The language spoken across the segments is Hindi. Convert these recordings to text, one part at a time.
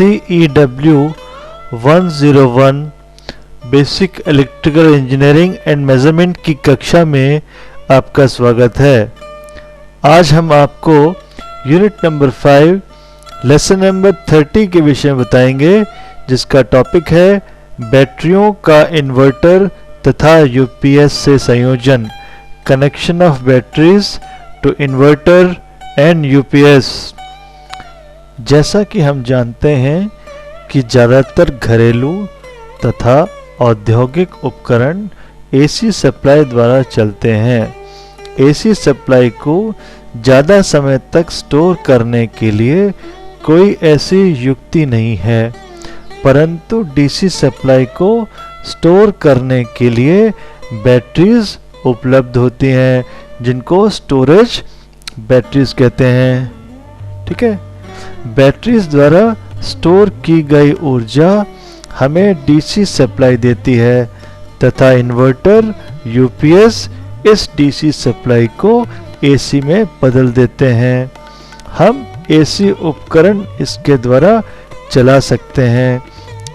CEW 101 basic electrical engineering and measurement की कक्षा में आपका स्वागत है। आज हम आपको यूनिट नंबर 5 लेसन नंबर 30 के विषय में बताएंगे, जिसका टॉपिक है बैटरियों का इन्वर्टर तथा यूपीएस से संयोजन, connection of batteries to inverter and UPS. जैसा कि हम जानते हैं कि ज़्यादातर घरेलू तथा औद्योगिक उपकरण एसी सप्लाई द्वारा चलते हैं। एसी सप्लाई को ज़्यादा समय तक स्टोर करने के लिए कोई ऐसी युक्ति नहीं है, परंतु डीसी सप्लाई को स्टोर करने के लिए बैटरीज उपलब्ध होती हैं, जिनको स्टोरेज बैटरीज कहते हैं। ठीक है, बैटरीज द्वारा स्टोर की गई ऊर्जा हमें डीसी सप्लाई देती है तथा इन्वर्टर यूपीएस इस डीसी सप्लाई को एसी में बदल देते हैं। हम एसी उपकरण इसके द्वारा चला सकते हैं।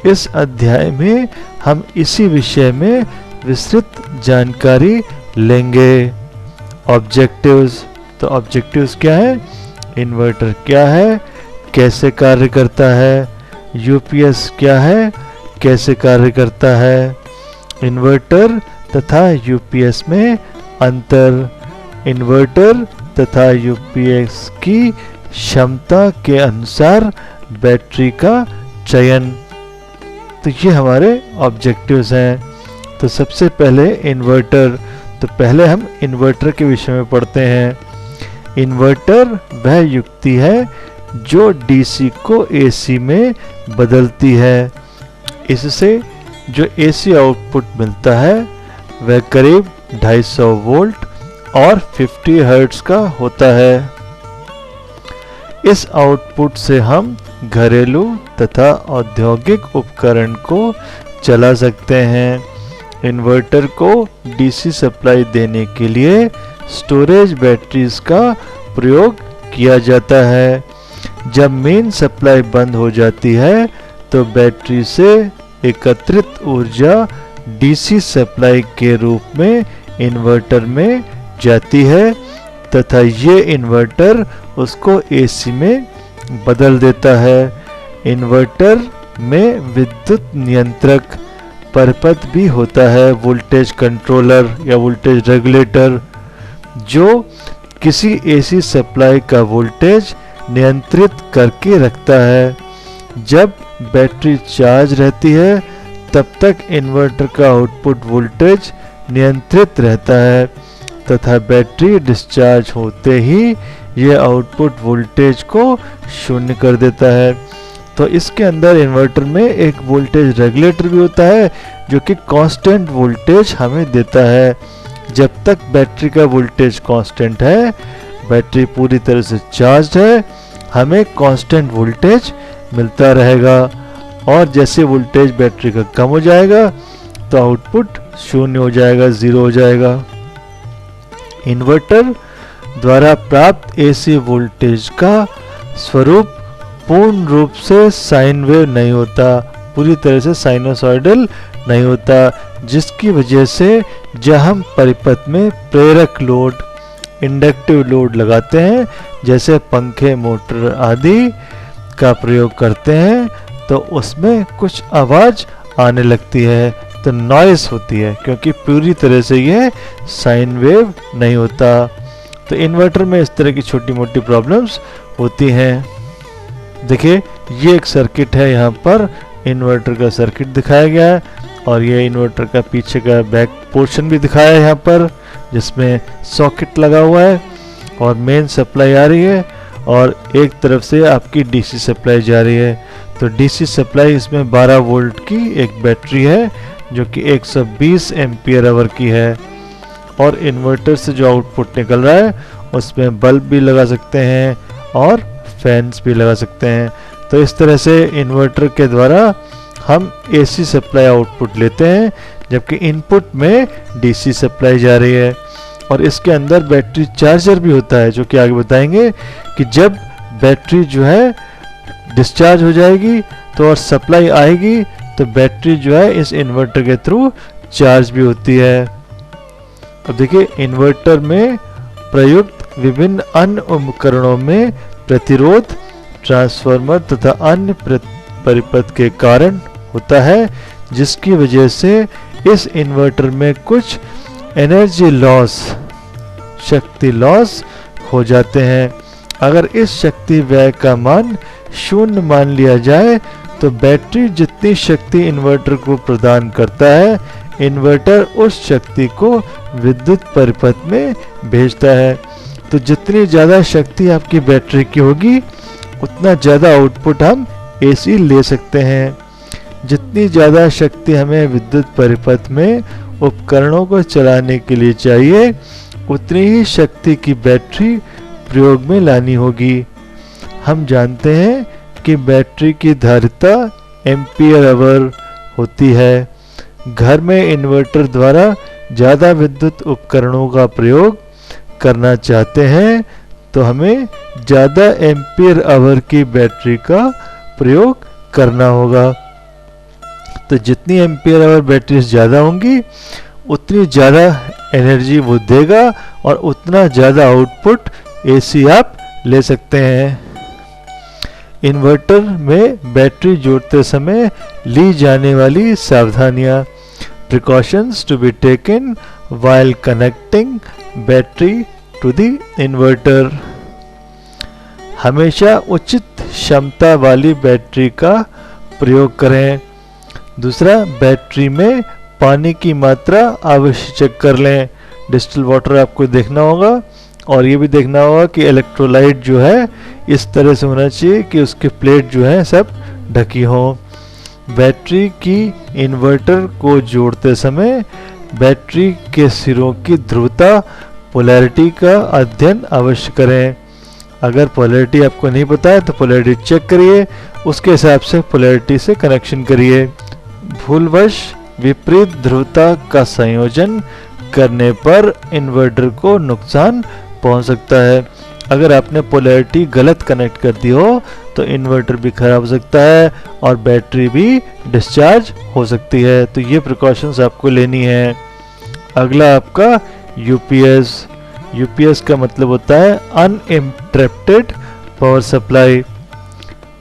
इस अध्याय में हम इसी विषय में विस्तृत जानकारी लेंगे। ऑब्जेक्टिव्स, तो ऑब्जेक्टिव्स क्या है, इन्वर्टर क्या है, कैसे कार्य करता है, यूपीएस क्या है, कैसे कार्य करता है, इन्वर्टर तथा यूपीएस में अंतर, इन्वर्टर तथा यूपीएस की क्षमता के अनुसार बैटरी का चयन। तो ये हमारे ऑब्जेक्टिव्स हैं। तो सबसे पहले इन्वर्टर, तो पहले हम इन्वर्टर के विषय में पढ़ते हैं। इन्वर्टर वह युक्ति है जो डीसी को एसी में बदलती है। इससे जो एसी आउटपुट मिलता है वह करीब 250 वोल्ट और 50 हर्ट्ज का होता है। इस आउटपुट से हम घरेलू तथा औद्योगिक उपकरण को चला सकते हैं। इन्वर्टर को डीसी सप्लाई देने के लिए स्टोरेज बैटरीज का प्रयोग किया जाता है। जब मेन सप्लाई बंद हो जाती है तो बैटरी से एकत्रित ऊर्जा डीसी सप्लाई के रूप में इन्वर्टर में जाती है तथा ये इन्वर्टर उसको एसी में बदल देता है। इन्वर्टर में विद्युत नियंत्रक परिपथ भी होता है, वोल्टेज कंट्रोलर या वोल्टेज रेगुलेटर, जो किसी एसी सप्लाई का वोल्टेज नियंत्रित करके रखता है। जब बैटरी चार्ज रहती है तब तक इन्वर्टर का आउटपुट वोल्टेज नियंत्रित रहता है तथा बैटरी डिस्चार्ज होते ही यह आउटपुट वोल्टेज को शून्य कर देता है। तो इसके अंदर इन्वर्टर में एक वोल्टेज रेगुलेटर भी होता है जो कि कांस्टेंट वोल्टेज हमें देता है। जब तक बैटरी का वोल्टेज कांस्टेंट है, बैटरी पूरी तरह से चार्ज है, हमें कांस्टेंट वोल्टेज मिलता रहेगा और जैसे वोल्टेज बैटरी का कम हो जाएगा तो आउटपुट शून्य हो जाएगा, 0 हो जाएगा। इन्वर्टर द्वारा प्राप्त एसी वोल्टेज का स्वरूप पूर्ण रूप से साइन वेव नहीं होता, पूरी तरह से साइनोसॉइडल नहीं होता, जिसकी वजह से जब हम परिपथ में प्रेरक लोड, इंडक्टिव लोड लगाते हैं, जैसे पंखे, मोटर आदि का प्रयोग करते हैं, तो उसमें कुछ आवाज़ आने लगती है, तो नॉइस होती है, क्योंकि पूरी तरह से यह साइन वेव नहीं होता। तो इन्वर्टर में इस तरह की छोटी मोटी प्रॉब्लम्स होती हैं। देखिए, ये एक सर्किट है, यहाँ पर इन्वर्टर का सर्किट दिखाया गया है और ये इन्वर्टर का पीछे का बैक पोर्शन भी दिखाया है यहाँ पर, जिसमें सॉकेट लगा हुआ है और मेन सप्लाई आ रही है और एक तरफ से आपकी डीसी सप्लाई जा रही है। तो डीसी सप्लाई इसमें 12 वोल्ट की एक बैटरी है जो कि 120 एम्पियर आवर की है और इन्वर्टर से जो आउटपुट निकल रहा है उसमें बल्ब भी लगा सकते हैं और फैंस भी लगा सकते हैं। तो इस तरह से इन्वर्टर के द्वारा हम एसी सप्लाई आउटपुट लेते हैं, जबकि इनपुट में डीसी सप्लाई जा रही है। और इसके अंदर बैटरी चार्जर भी होता है, जो कि आगे बताएंगे कि जब बैटरी जो है डिस्चार्ज हो जाएगी तो और सप्लाई आएगी तो बैटरी जो है इस इन्वर्टर के थ्रू चार्ज भी होती है। अब देखिए इन्वर्टर में प्रयुक्त विभिन्न अन्य उपकरणों में प्रतिरोध, ट्रांसफार्मर तथा अन्य परिपथ के कारण होता है, जिसकी वजह से इस इन्वर्टर में कुछ एनर्जी लॉस, शक्ति लॉस हो जाते हैं। अगर इस शक्ति व्यय का मान शून्य मान लिया जाए तो बैटरी जितनी शक्ति इन्वर्टर को प्रदान करता है, इन्वर्टर उस शक्ति को विद्युत परिपथ में भेजता है। तो जितनी ज़्यादा शक्ति आपकी बैटरी की होगी उतना ज़्यादा आउटपुट हम एसी ले सकते हैं। जितनी ज़्यादा शक्ति हमें विद्युत परिपथ में उपकरणों को चलाने के लिए चाहिए, उतनी ही शक्ति की बैटरी प्रयोग में लानी होगी। हम जानते हैं कि बैटरी की धारिता एम्पियर आवर होती है। घर में इन्वर्टर द्वारा ज़्यादा विद्युत उपकरणों का प्रयोग करना चाहते हैं तो हमें ज़्यादा एम्पियर आवर की बैटरी का प्रयोग करना होगा। तो जितनी एम्पियर आवर बैटरी ज़्यादा होंगी उतनी ज़्यादा एनर्जी वो देगा और उतना ज़्यादा आउटपुट एसी आप ले सकते हैं। इन्वर्टर में बैटरी जोड़ते समय ली जाने वाली सावधानियां, precautions to be taken while connecting battery to the inverter. हमेशा उचित क्षमता वाली बैटरी का प्रयोग करें। दूसरा, बैटरी में पानी की मात्रा अवश्य चेक कर लें। डिस्टिल वाटर आपको देखना होगा और ये भी देखना होगा कि इलेक्ट्रोलाइट जो है इस तरह से होना चाहिए कि उसके प्लेट जो है सब ढकी हो। बैटरी की इन्वर्टर को जोड़ते समय बैटरी के सिरों की ध्रुवता, पोलैरिटी का अध्ययन अवश्य करें। अगर पोलैरिटी आपको नहीं पता है तो पोलैरिटी चेक करिए, उसके हिसाब से पोलैरिटी से कनेक्शन करिए। भूलवश विपरीत ध्रुवता का संयोजन करने पर इन्वर्टर को नुकसान पहुंच सकता है। अगर आपने पोलैरिटी गलत कनेक्ट कर दी हो तो इन्वर्टर भी खराब हो सकता है और बैटरी भी डिस्चार्ज हो सकती है। तो ये प्रिकॉशंस आपको लेनी है। अगला आपका यूपीएस। यूपीएस का मतलब होता है अनइंटरप्टेड पावर सप्लाई।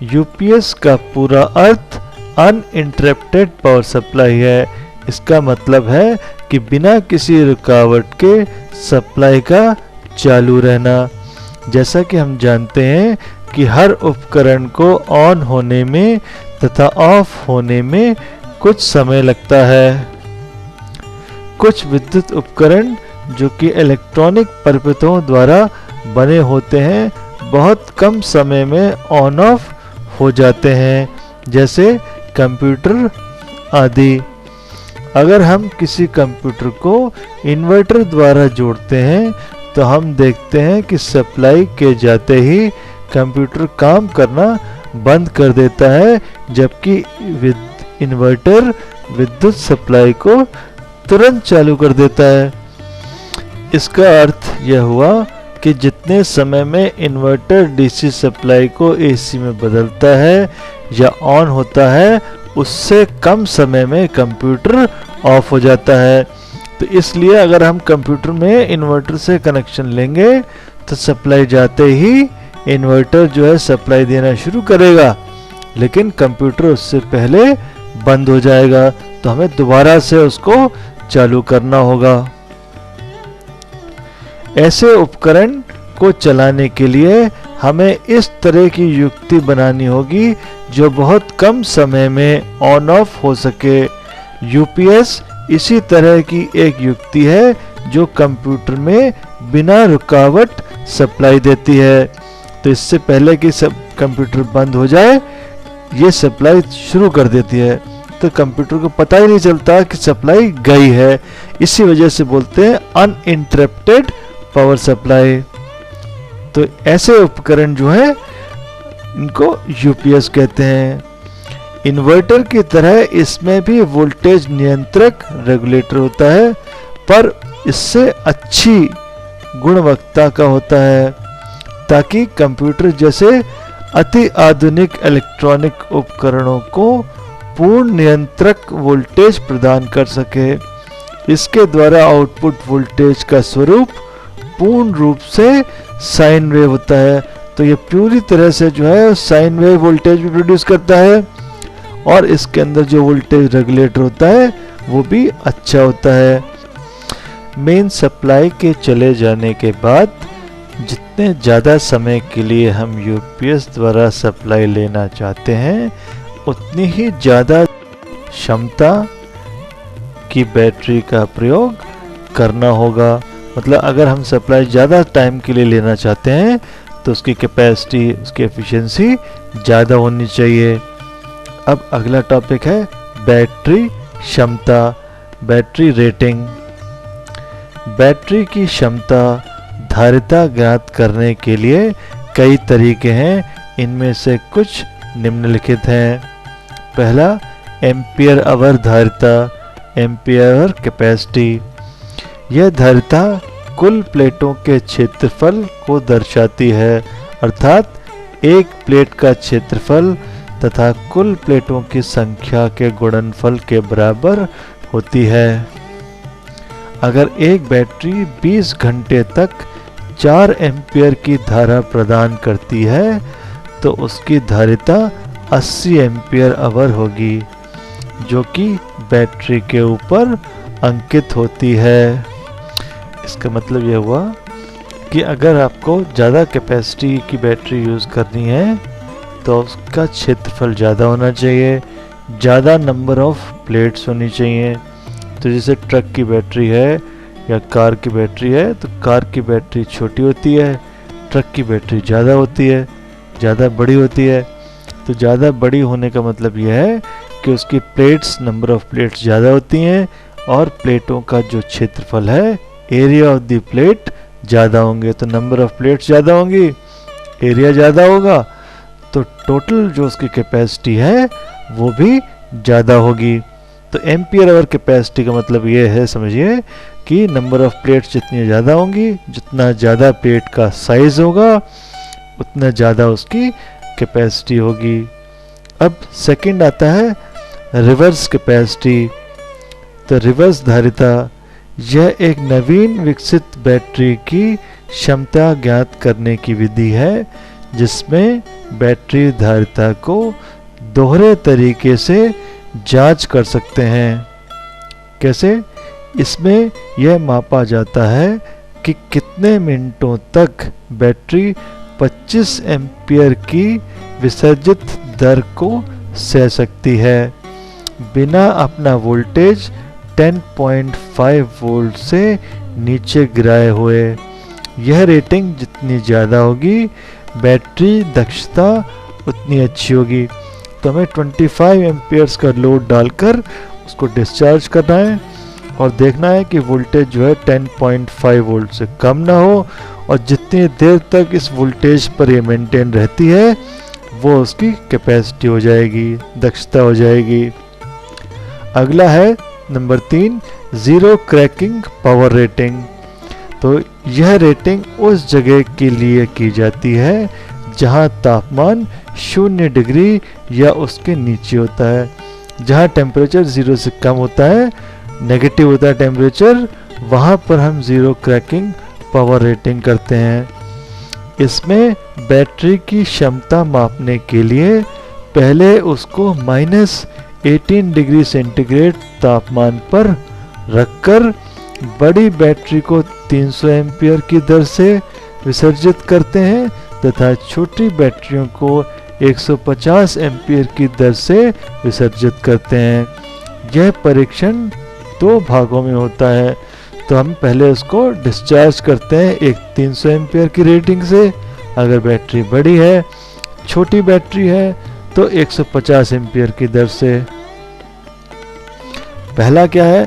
यूपीएस का पूरा अर्थ अनइंटरप्टेड पावर सप्लाई है। इसका मतलब है कि बिना किसी रुकावट के सप्लाई का चालू रहना। जैसा कि हम जानते हैं कि हर उपकरण को ऑन होने में तथा ऑफ होने में कुछ समय लगता है। कुछ विद्युत उपकरण जो कि इलेक्ट्रॉनिक परिपथों द्वारा बने होते हैं बहुत कम समय में ऑन ऑफ हो जाते हैं, जैसे कंप्यूटर आदि। अगर हम किसी कंप्यूटर को इन्वर्टर द्वारा जोड़ते हैं तो हम देखते हैं कि सप्लाई के जाते ही कंप्यूटर काम करना बंद कर देता है, जबकि इन्वर्टर विद्युत सप्लाई को तुरंत चालू कर देता है। इसका अर्थ यह हुआ कि जितने समय में इन्वर्टर डीसी सप्लाई को एसी में बदलता है या ऑन होता है, उससे कम समय में कंप्यूटर ऑफ हो जाता है। तो इसलिए अगर हम कंप्यूटर में इन्वर्टर से कनेक्शन लेंगे तो सप्लाई जाते ही इन्वर्टर जो है सप्लाई देना शुरू करेगा, लेकिन कंप्यूटर उससे पहले बंद हो जाएगा, तो हमें दोबारा से उसको चालू करना होगा। ऐसे उपकरण को चलाने के लिए हमें इस तरह की युक्ति बनानी होगी जो बहुत कम समय में ऑन ऑफ हो सके। यूपीएस इसी तरह की एक युक्ति है जो कंप्यूटर में बिना रुकावट सप्लाई देती है। तो इससे पहले कि सब कंप्यूटर बंद हो जाए ये सप्लाई शुरू कर देती है, तो कंप्यूटर को पता ही नहीं चलता कि सप्लाई गई है। इसी वजह से बोलते हैं अनइंटरप्टेड पावर सप्लाई। तो ऐसे उपकरण जो हैं इनको यूपीएस कहते हैं। इन्वर्टर की तरह इसमें भी वोल्टेज नियंत्रक रेगुलेटर होता है, पर इससे अच्छी गुणवत्ता का होता है, ताकि कंप्यूटर जैसे अति आधुनिक इलेक्ट्रॉनिक उपकरणों को पूर्ण नियंत्रक वोल्टेज प्रदान कर सके। इसके द्वारा आउटपुट वोल्टेज का स्वरूप पूर्ण रूप से साइन वेव होता है। तो ये पूरी तरह से जो है साइन वेव वोल्टेज भी प्रोड्यूस करता है और इसके अंदर जो वोल्टेज रेगुलेटर होता है वो भी अच्छा होता है। मेन सप्लाई के चले जाने के बाद जितने ज़्यादा समय के लिए हम यूपीएस द्वारा सप्लाई लेना चाहते हैं उतनी ही ज़्यादा क्षमता की बैटरी का प्रयोग करना होगा। मतलब अगर हम सप्लाई ज़्यादा टाइम के लिए लेना चाहते हैं तो उसकी कैपेसिटी, उसकी एफिशिएंसी ज़्यादा होनी चाहिए। अब अगला टॉपिक है बैटरी क्षमता, बैटरी रेटिंग। बैटरी की क्षमता धारिता ज्ञात करने के लिए कई तरीके हैं। इनमें से कुछ निम्नलिखित हैं। पहला, एम्पियर आवर धारिता, एम्पियर आवर कैपेसिटी। यह धारिता कुल प्लेटों के क्षेत्रफल को दर्शाती है, अर्थात एक प्लेट का क्षेत्रफल तथा कुल प्लेटों की संख्या के गुणनफल के बराबर होती है। अगर एक बैटरी 20 घंटे तक 4 एम्पियर की धारा प्रदान करती है तो उसकी धारिता 80 एम्पियर आवर होगी, जो कि बैटरी के ऊपर अंकित होती है। इसका मतलब यह हुआ कि अगर आपको ज़्यादा कैपेसिटी की बैटरी यूज़ करनी है तो उसका क्षेत्रफल ज़्यादा होना चाहिए, ज़्यादा नंबर ऑफ प्लेट्स होनी चाहिए। तो जैसे ट्रक की बैटरी है या कार की बैटरी है तो कार की बैटरी छोटी होती है, ट्रक की बैटरी ज़्यादा होती है, ज़्यादा बड़ी होती है। तो ज़्यादा बड़ी होने का मतलब यह है कि उसकी प्लेट्स, नंबर ऑफ प्लेट्स ज़्यादा होती हैं और प्लेटों का जो क्षेत्रफल है, एरिया ऑफ द प्लेट ज़्यादा होंगे। तो नंबर ऑफ प्लेट्स ज़्यादा होंगी, एरिया ज़्यादा होगा, तो टोटल जो उसकी कैपेसिटी है वो भी ज़्यादा होगी। तो एम्पियर आवर कैपेसिटी का मतलब ये है, समझिए कि नंबर ऑफ प्लेट्स जितनी ज़्यादा होंगी, जितना ज़्यादा प्लेट का साइज़ होगा उतना ज़्यादा उसकी कैपेसिटी होगी। अब सेकंड आता है रिवर्स कैपेसिटी। तो रिवर्स धारिता, यह एक नवीन विकसित बैटरी की क्षमता ज्ञात करने की विधि है जिसमें बैटरी धारिता को दोहरे तरीके से जांच कर सकते हैं। कैसे? इसमें यह मापा जाता है कि कितने मिनटों तक बैटरी 25 एम्पियर की विसर्जित दर को सह सकती है बिना अपना वोल्टेज 10.5 वोल्ट से नीचे गिराए हुए। यह रेटिंग जितनी ज़्यादा होगी बैटरी दक्षता उतनी अच्छी होगी। तो हमें 25 एम्पियर्स का लोड डालकर उसको डिस्चार्ज करना है और देखना है कि वोल्टेज जो है 10.5 वोल्ट से कम ना हो और जितनी देर तक इस वोल्टेज पर ये मेंटेन रहती है वो उसकी कैपेसिटी हो जाएगी, दक्षता हो जाएगी। अगला है number 3, zero cracking power rating. तो यह रेटिंग उस जगह के लिए की जाती है जहां तापमान 0 डिग्री या उसके नीचे होता है। जहां टेम्परेचर 0 से कम होता है, नेगेटिव होता है टेम्परेचर, वहां पर हम ज़ीरो क्रैकिंग पावर रेटिंग करते हैं। इसमें बैटरी की क्षमता मापने के लिए पहले उसको -18 डिग्री सेंटीग्रेड तापमान पर रखकर बड़ी बैटरी को 300 एम्पियर की दर से विसर्जित करते हैं तथा छोटी बैटरियों को 150 एम्पियर की दर से विसर्जित करते हैं। यह परीक्षण 2 भागों में होता है। तो हम पहले उसको डिस्चार्ज करते हैं एक 300 एम्पियर की रेटिंग से। अगर बैटरी बड़ी है, छोटी बैटरी है तो 150 एम्पियर की दर से। पहला क्या है,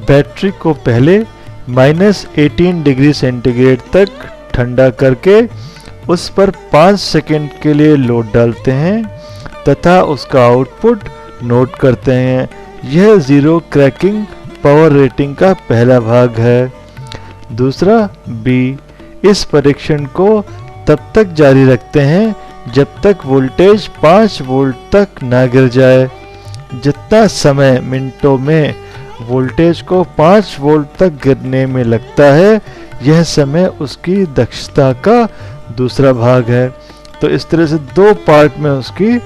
बैटरी को पहले -18 डिग्री सेंटीग्रेड तक ठंडा करके उस पर 5 सेकंड के लिए लोड डालते हैं तथा उसका आउटपुट नोट करते हैं। यह ज़ीरो क्रैकिंग पावर रेटिंग का पहला भाग है। दूसरा बी, इस परीक्षण को तब तक जारी रखते हैं जब तक वोल्टेज 5 वोल्ट तक ना गिर जाए। जितना समय मिनटों में वोल्टेज को 5 वोल्ट तक गिरने में लगता है, यह समय उसकी दक्षता का दूसरा भाग है। तो इस तरह से 2 पार्ट में उसकी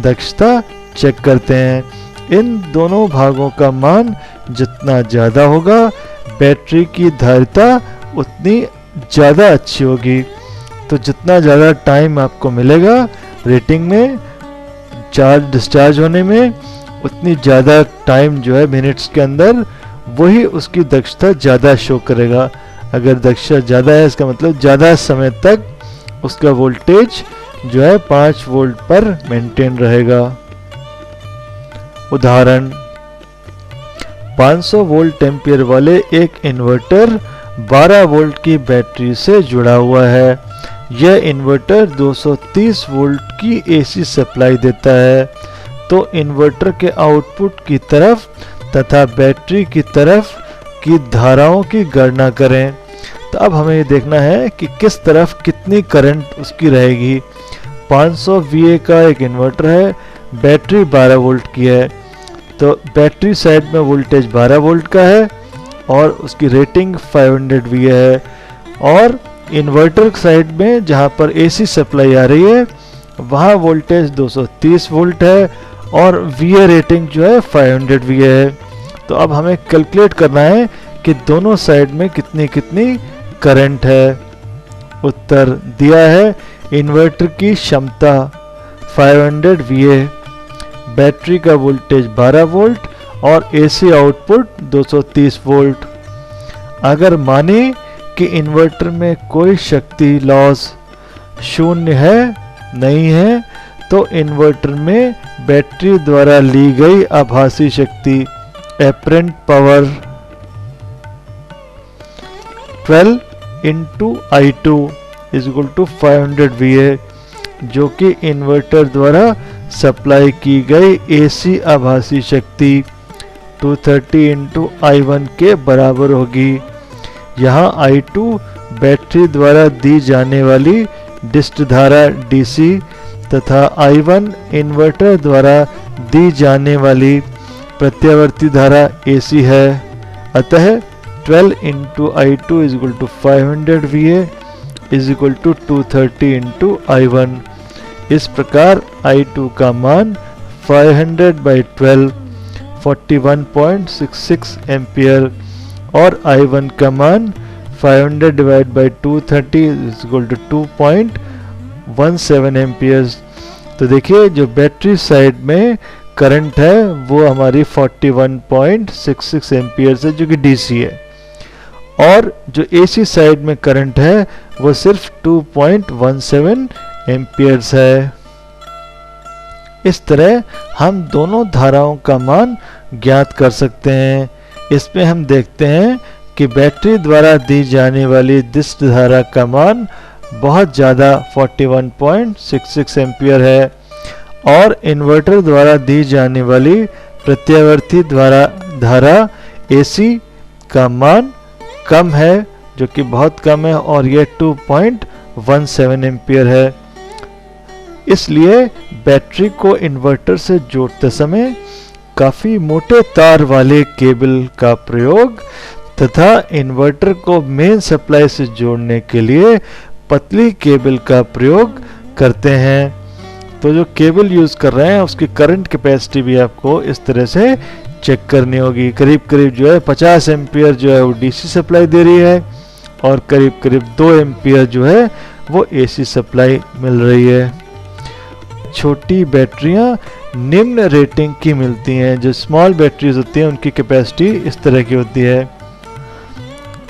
दक्षता चेक करते हैं। इन दोनों भागों का मान जितना ज़्यादा होगा, बैटरी की धारिता उतनी ज़्यादा अच्छी होगी। तो जितना ज़्यादा टाइम आपको मिलेगा रेटिंग में चार्ज डिस्चार्ज होने में, उतनी ज़्यादा टाइम जो है मिनट्स के अंदर, वही उसकी दक्षता ज़्यादा शो करेगा। अगर दक्षता ज़्यादा है, इसका मतलब ज़्यादा समय तक उसका वोल्टेज जो है 5 वोल्ट पर मेंटेन रहेगा। उदाहरण, 500 वोल्ट एम्पियर वाले एक इन्वर्टर 12 वोल्ट की बैटरी से जुड़ा हुआ है। यह इन्वर्टर 230 वोल्ट की एसी सप्लाई देता है। तो इन्वर्टर के आउटपुट की तरफ तथा बैटरी की तरफ की धाराओं की गणना करें। तो अब हमें ये देखना है कि किस तरफ कितनी करंट उसकी रहेगी। 500 VA का एक इन्वर्टर है, बैटरी 12 वोल्ट की है। तो बैटरी साइड में वोल्टेज 12 वोल्ट का है और उसकी रेटिंग 500 VA है। और इन्वर्टर साइड में जहाँ पर AC सप्लाई आ रही है, वहाँ वोल्टेज 230 वोल्ट है और VA रेटिंग जो है 500 VA है। तो अब हमें कैलकुलेट करना है कि दोनों साइड में कितनी कितनी करंट है। उत्तर दिया है, इन्वर्टर की क्षमता 500 VA, बैटरी का वोल्टेज 12 वोल्ट और AC आउटपुट 230 वोल्ट। अगर माने कि इन्वर्टर में कोई शक्ति लॉस शून्य है नहीं है, तो इन्वर्टर में बैटरी द्वारा ली गई आभासी शक्ति apparent power 12 into I2 is equal to 500 VA, जो कि इन्वर्टर द्वारा सप्लाई की गई AC आभासी शक्ति 230 into I1 के बराबर होगी। यहाँ I2 बैटरी द्वारा दी जाने वाली डिस्ट धारा DC तथा I1 इन्वर्टर द्वारा दी जाने वाली प्रत्यावर्ती धारा AC है। अतः 12 into I2 is equal to 500 VA is equal to 230 into I1। इस प्रकार I2 का मान 500 by 12 41.66 एम्पियर और I1 का मान 500 divided by 230 is equal to 2.17 amperes. तो देखिए जो बैटरी साइड में करंट है वो हमारी 41.66 एम्पियर्स है, जो कि DC है, और जो AC साइड में करंट है वो सिर्फ 2.17 एम्पियर्स है। इस तरह हम दोनों धाराओं का मान ज्ञात कर सकते हैं। इसमें हम देखते हैं कि बैटरी द्वारा दी जाने वाली डिस्ट धारा का मान बहुत ज़्यादा 41.66 एम्पियर है और इन्वर्टर द्वारा दी जाने वाली प्रत्यावर्ती धारा AC का मान कम है, जो कि बहुत कम है, और यह 2.17 एम्पियर है। इसलिए बैटरी को इन्वर्टर से जोड़ते समय काफ़ी मोटे तार वाले केबल का प्रयोग तथा इन्वर्टर को मेन सप्लाई से जोड़ने के लिए पतली केबल का प्रयोग करते हैं। तो जो केबल यूज़ कर रहे हैं उसकी करंट कैपेसिटी भी आपको इस तरह से चेक करनी होगी। करीब करीब जो है 50 एम्पियर जो है वो DC सप्लाई दे रही है और करीब करीब 2 एम्पियर जो है वो AC सप्लाई मिल रही है। छोटी बैटरियां निम्न रेटिंग की मिलती हैं। जो स्मॉल बैटरीज होती हैं उनकी कैपेसिटी इस तरह की होती है।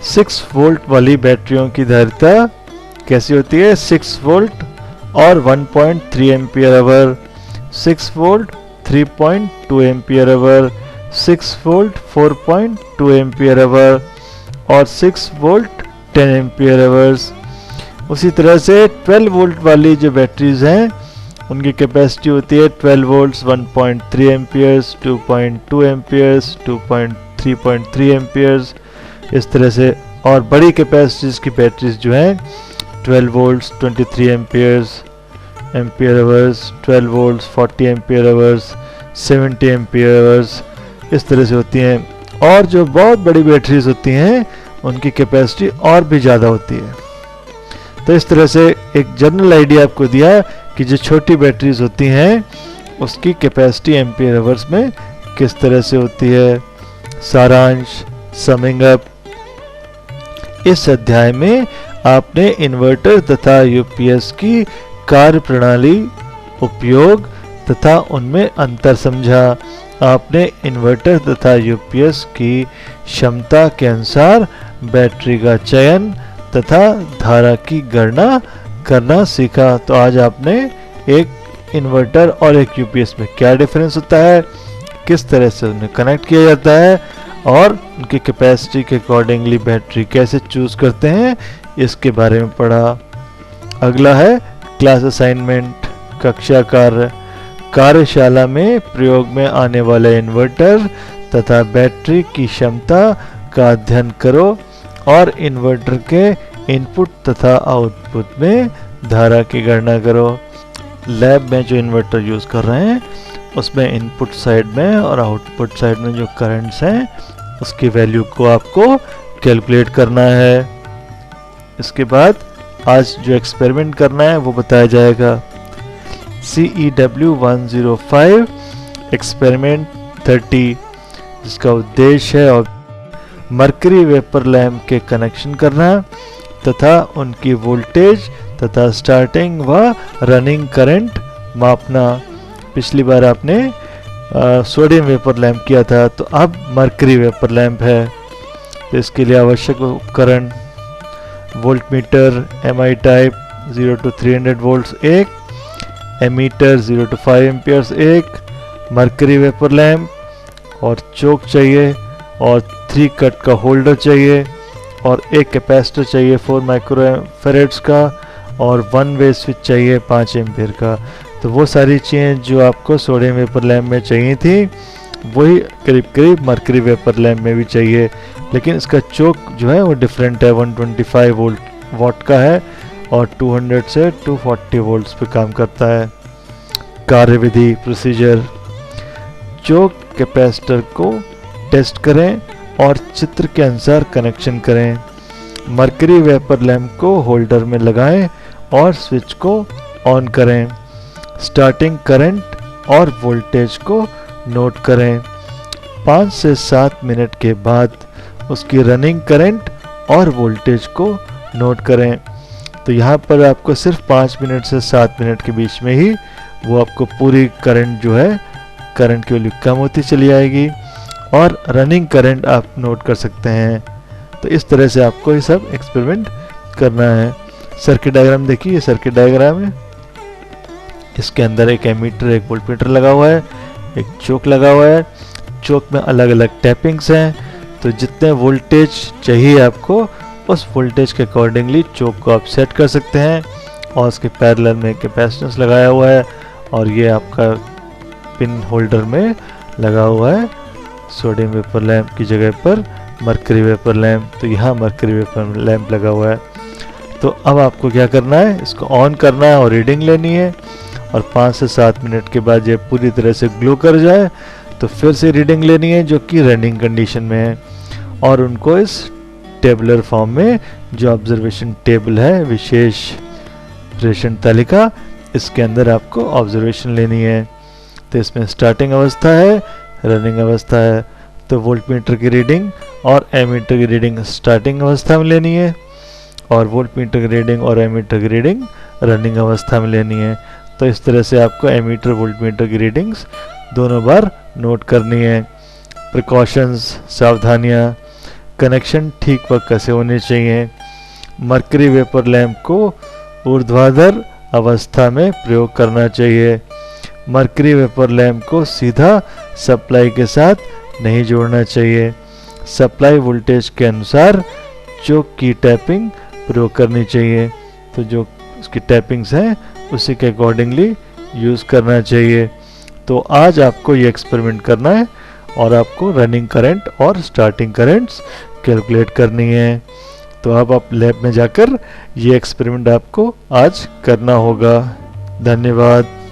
6 वोल्ट वाली बैटरियों की धारिता कैसी होती है? 6 वोल्ट और 1.3 ampere hour, 6 volt 3.2 ampere hour, 6 volt 4.2 ampere hour और 6 वोल्ट 10 एम्पियर आवर्स। उसी तरह से 12 वोल्ट वाली जो बैटरीज हैं उनकी कैपेसिटी होती है 12 वोल्ट्स 1.3 एम्पियर्स, 2.2 एम्पियर्स, 3.3 एम्पियर्स, इस तरह से। और बड़ी कैपेसिटीज की बैटरीज जो हैं 12 volts 23 amperes, ampere hours, 12 volts, 40 ampere hours, 70 ampere hours, इस तरह से होती हैं। और जो बहुत बड़ी बैटरीज होती हैं उनकी कैपेसिटी और भी ज़्यादा होती है। तो इस तरह से एक जनरल आइडिया आपको दिया कि जो छोटी बैटरीज होती हैं उसकी कैपेसिटी एम्पियर आवर्स में किस तरह से होती है। सारांश, समिंग अप, इस अध्याय में आपने इन्वर्टर तथा यूपीएस की कार्य प्रणाली, उपयोग तथा उनमें अंतर समझा। आपने इन्वर्टर तथा यूपीएस की क्षमता के अनुसार बैटरी का चयन तथा धारा की गणना करना सीखा। तो आज आपने एक इन्वर्टर और एक यूपीएस में क्या डिफरेंस होता है, किस तरह से उन्हें कनेक्ट किया जाता है और उनकी कैपेसिटी के अकॉर्डिंगली बैटरी कैसे चूज करते हैं, इसके बारे में पढ़ा। अगला है क्लास असाइनमेंट, कक्षा कार्य। कार्यशाला में प्रयोग में आने वाले इन्वर्टर तथा बैटरी की क्षमता का अध्ययन करो और इन्वर्टर के इनपुट तथा आउटपुट में धारा की गणना करो। लैब में जो इन्वर्टर यूज़ कर रहे हैं उसमें इनपुट साइड में और आउटपुट साइड में जो करंट्स हैं उसकी वैल्यू को आपको कैलकुलेट करना है। इसके बाद आज जो एक्सपेरिमेंट करना है वो बताया जाएगा। CEW 105 एक्सपेरिमेंट 30, जिसका उद्देश्य है और मरकरी वेपर लैंप के कनेक्शन करना तथा उनकी वोल्टेज तथा स्टार्टिंग व रनिंग करंट मापना। पिछली बार आपने सोडियम वेपर लैंप किया था, तो अब मरकरी वेपर लैंप है। तो इसके लिए आवश्यक उपकरण voltmeter MI type 0 to 300 volts एक, एमीटर 0 to 5 एम्पियर्स एक, मरकरी वेपर लैंप और चोक चाहिए और 3 कट का होल्डर चाहिए और एक कैपेसिटर चाहिए 4 माइक्रोफैराड्स का और 1 वे स्विच चाहिए 5 एम्पियर का। तो वो सारी चीज़ें जो आपको सोडियम वेपर लैंप में चाहिए थी वही करीब करीब मरकरी वेपर लैंप में भी चाहिए, लेकिन इसका चोक जो है वो डिफरेंट है। 125 वाट का है और 200 से 240 वोल्ट्स पे काम करता है। कार्यविधि प्रोसीजर, चोक कैपेसिटर को टेस्ट करें और चित्र के अनुसार कनेक्शन करें। मरकरी वेपर लैंप को होल्डर में लगाएं और स्विच को ऑन करें। स्टार्टिंग करंट और वोल्टेज को नोट करें। 5 से 7 मिनट के बाद उसकी रनिंग करंट और वोल्टेज को नोट करें। तो यहाँ पर आपको सिर्फ 5 मिनट से 7 मिनट के बीच में ही वो आपको पूरी करंट जो है, करंट की वैल्यू कम होती चली आएगी और रनिंग करंट आप नोट कर सकते हैं। तो इस तरह से आपको ये सब एक्सपेरिमेंट करना है। सर्किट डायग्राम देखिए, ये सर्किट डायग्राम है। इसके अंदर एक एमीटर, एक वोल्टमीटर लगा हुआ है, एक चोक लगा हुआ है। चोक में अलग अलग टैपिंग्स हैं, तो जितने वोल्टेज चाहिए आपको उस वोल्टेज के अकॉर्डिंगली चोक को आप सेट कर सकते हैं। और उसके पैरेलल में कैपेसिटेंस लगाया हुआ है और ये आपका पिन होल्डर में लगा हुआ है सोडियम वेपर लैंप की जगह पर मरकरी वेपर लैंप। तो यहाँ मरकरी वेपर लैंप लगा हुआ है। तो अब आपको क्या करना है, इसको ऑन करना है और रीडिंग लेनी है और 5 से 7 मिनट के बाद ये पूरी तरह से ग्लो कर जाए तो फिर से रीडिंग लेनी है जो कि रनिंग कंडीशन में है और उनको इस टेबुलर फॉर्म में जो ऑब्जर्वेशन टेबल है, विशेष प्रेषण तालिका, इसके अंदर आपको ऑब्जर्वेशन लेनी है। तो इसमें स्टार्टिंग अवस्था है, रनिंग अवस्था है। तो वोल्टमीटर की रीडिंग और एमीटर की रीडिंग स्टार्टिंग अवस्था में लेनी है और वोल्टमीटर की रीडिंग और एमीटर की रीडिंग रनिंग अवस्था में लेनी है। तो इस तरह से आपको एमीटर वोल्टमीटर की रीडिंग्स दोनों बार नोट करनी है। प्रिकॉशंस, सावधानियाँ, कनेक्शन ठीक वक्त कैसे होने चाहिए। मरकरी वेपर लैंप को ऊर्ध्वाधर अवस्था में प्रयोग करना चाहिए। मरकरी वेपर लैंप को सीधा सप्लाई के साथ नहीं जोड़ना चाहिए। सप्लाई वोल्टेज के अनुसार चोक की टैपिंग प्रयोग करनी चाहिए। तो जो उसकी टैपिंग्स हैं उसी के अकॉर्डिंगली यूज़ करना चाहिए। तो आज आपको ये एक्सपेरिमेंट करना है और आपको रनिंग करंट और स्टार्टिंग करंट्स कैलकुलेट करनी है। तो अब आप लैब में जाकर ये एक्सपेरिमेंट आपको आज करना होगा। धन्यवाद।